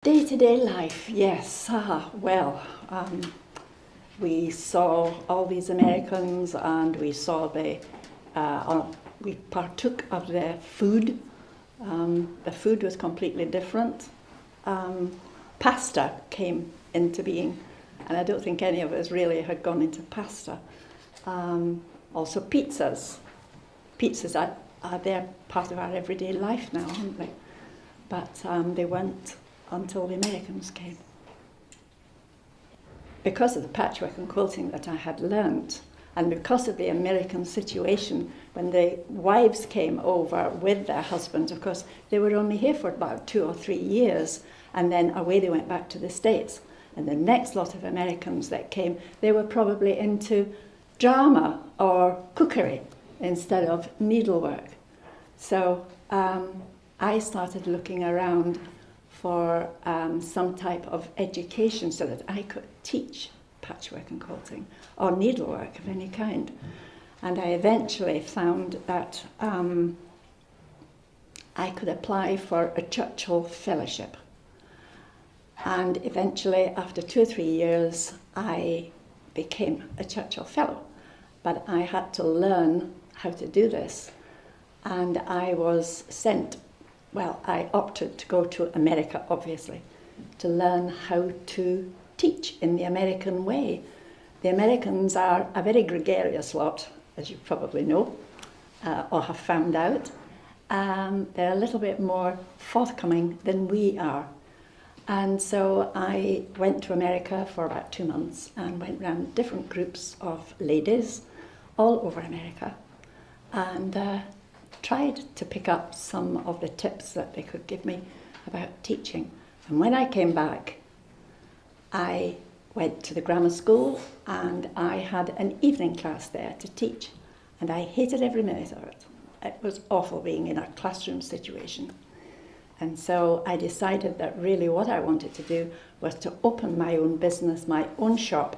Day-to-day life, yes. We saw all these Americans, and we saw we partook of their food. The food was completely different. Pasta came into being, and I don't think any of us really had gone into pasta. Also pizzas. Pizzas they're part of our everyday life now, aren't they? But they weren't until the Americans came. Because of the patchwork and quilting that I had learnt, and because of the American situation, when the wives came over with their husbands, of course, they were only here for about 2 or 3 years, and then away they went back to the States. And the next lot of Americans that came, they were probably into drama or cookery instead of needlework. So I started looking around for some type of education so that I could teach patchwork and quilting or needlework of any kind. And I eventually found that I could apply for a Churchill Fellowship. And eventually, after 2 or 3 years, I became a Churchill Fellow. But I had to learn how to do this. And I was sent, I opted to go to America, obviously, to learn how to teach in the American way. The Americans are a very gregarious lot, as you probably know, or have found out. They're a little bit more forthcoming than we are. And so I went to America for about 2 months and went around different groups of ladies all over America and tried to pick up some of the tips that they could give me about teaching. And when I came back, I went to the grammar school and I had an evening class there to teach. And I hated every minute of it. It was awful being in a classroom situation. And so I decided that really what I wanted to do was to open my own business, my own shop,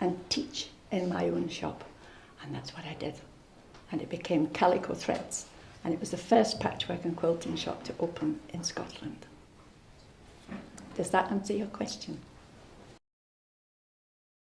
and teach in my own shop. And that's what I did. And it became Calico Threads. And it was the first patchwork and quilting shop to open in Scotland. Does that answer your question?